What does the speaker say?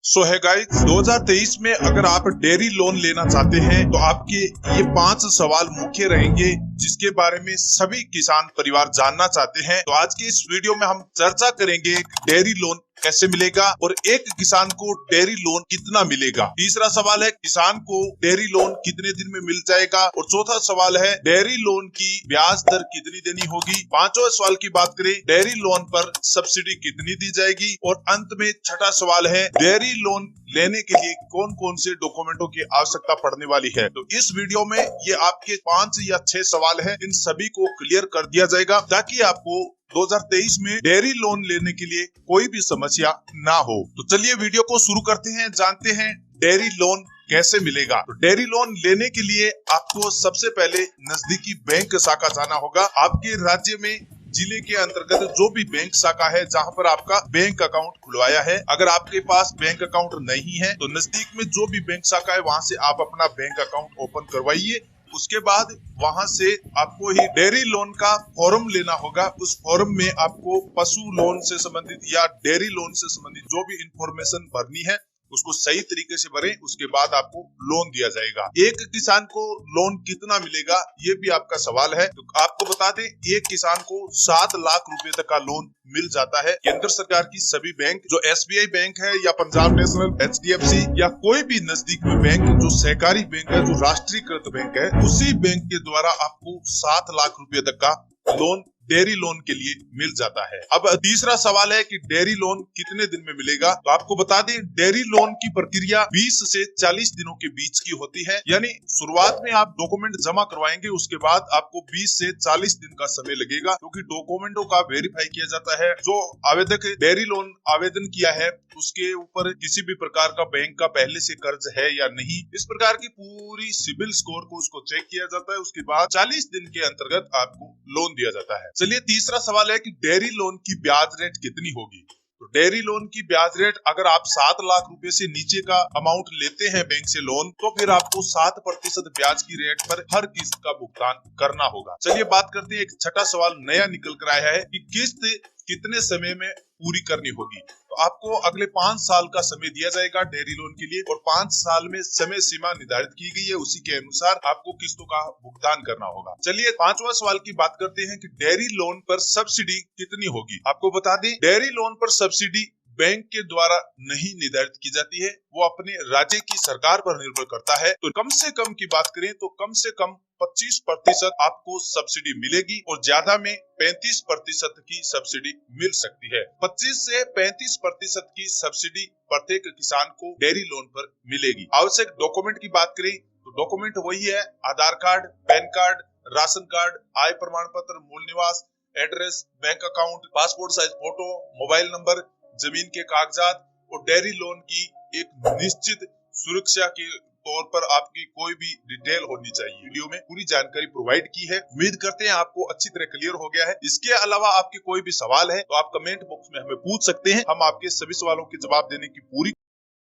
सो है गाइस, 2023 में अगर आप डेयरी लोन लेना चाहते हैं तो आपके ये 5 सवाल मुख्य रहेंगे जिसके बारे में सभी किसान परिवार जानना चाहते हैं। तो आज के इस वीडियो में हम चर्चा करेंगे डेयरी लोन कैसे मिलेगा और एक किसान को डेयरी लोन कितना मिलेगा। तीसरा सवाल है किसान को डेयरी लोन कितने दिन में मिल जाएगा और चौथा सवाल है डेयरी लोन की ब्याज दर कितनी देनी होगी। पांचवा सवाल की बात करें डेयरी लोन पर सब्सिडी कितनी दी जाएगी और अंत में छठा सवाल है डेयरी लोन लेने के लिए कौन कौन से डॉक्यूमेंटों की आवश्यकता पड़ने वाली है। तो इस वीडियो में ये आपके 5 या 6 सवाल है, इन सभी को क्लियर कर दिया जाएगा ताकि आपको 2023 में डेयरी लोन लेने के लिए कोई भी समस्या ना हो। तो चलिए वीडियो को शुरू करते हैं, जानते हैं डेयरी लोन कैसे मिलेगा। तो डेयरी लोन लेने के लिए आपको सबसे पहले नजदीकी बैंक शाखा जाना होगा। आपके राज्य में जिले के अंतर्गत जो भी बैंक शाखा है जहां पर आपका बैंक अकाउंट खुलवाया है, अगर आपके पास बैंक अकाउंट नहीं है तो नजदीक में जो भी बैंक शाखा है वहां से आप अपना बैंक अकाउंट ओपन करवाइए। उसके बाद वहां से आपको ही डेयरी लोन का फॉर्म लेना होगा। उस फॉर्म में आपको पशु लोन से संबंधित या डेयरी लोन से संबंधित जो भी इंफॉर्मेशन भरनी है उसको सही तरीके से भरें, उसके बाद आपको लोन दिया जाएगा। एक किसान को लोन कितना मिलेगा ये भी आपका सवाल है। तो आपको बता दें एक किसान को 7 लाख रुपए तक का लोन मिल जाता है। केंद्र सरकार की सभी बैंक जो SBI बैंक है या पंजाब नेशनल, HDFC या कोई भी नजदीक में बैंक जो सहकारी बैंक है, जो राष्ट्रीयकृत बैंक है, उसी बैंक के द्वारा आपको 7 लाख रुपए तक का लोन डेयरी लोन के लिए मिल जाता है। अब तीसरा सवाल है कि डेयरी लोन कितने दिन में मिलेगा। तो आपको बता दें डेयरी लोन की प्रक्रिया 20 से 40 दिनों के बीच की होती है। यानी शुरुआत में आप डॉक्यूमेंट जमा करवाएंगे, उसके बाद आपको 20 से 40 दिन का समय लगेगा क्योंकि डॉक्यूमेंटों का वेरीफाई किया जाता है। जो आवेदक डेयरी लोन आवेदन किया है उसके ऊपर किसी भी प्रकार का बैंक का पहले से कर्ज है या नहीं, इस प्रकार की पूरी सिबिल स्कोर को उसको चेक किया जाता है। उसके बाद 40 दिन के अंतर्गत आपको लोन दिया जाता है। चलिए तीसरा सवाल है कि डेयरी लोन की ब्याज रेट कितनी होगी। तो डेयरी लोन की ब्याज रेट अगर आप 7 लाख रुपए से नीचे का अमाउंट लेते हैं बैंक से लोन, तो फिर आपको 7% ब्याज की रेट पर हर किस्त का भुगतान करना होगा। चलिए बात करते हैं, एक छठा सवाल नया निकल कर आया है कि किस्त कितने समय में पूरी करनी होगी। तो आपको अगले 5 साल का समय दिया जाएगा डेयरी लोन के लिए और 5 साल में समय सीमा निर्धारित की गई है, उसी के अनुसार आपको किस्तों का भुगतान करना होगा। चलिए पांचवा सवाल की बात करते हैं कि डेयरी लोन पर सब्सिडी कितनी होगी। आपको बता दें डेयरी लोन पर सब्सिडी बैंक के द्वारा नहीं निर्धारित की जाती है, वो अपने राज्य की सरकार पर निर्भर करता है। तो कम से कम की बात करें तो कम से कम 25% आपको सब्सिडी मिलेगी और ज्यादा में 35% की सब्सिडी मिल सकती है। 25 से 35% की सब्सिडी प्रत्येक किसान को डेयरी लोन पर मिलेगी। आवश्यक डॉक्यूमेंट की बात करें तो डॉक्यूमेंट वही है Aadhaar card, PAN card, ration card, आय प्रमाण पत्र, मूल निवास, address, bank account, passport size photo, mobile number, जमीन के कागजात और डेयरी लोन की एक निश्चित सुरक्षा के तौर पर आपकी कोई भी डिटेल होनी चाहिए। वीडियो में पूरी जानकारी प्रोवाइड की है। उम्मीद करते हैं आपको अच्छी तरह क्लियर हो गया है। इसके अलावा आपके कोई भी सवाल है तो आप कमेंट बॉक्स में हमें पूछ सकते हैं, हम आपके सभी सवालों के जवाब देने की पूरी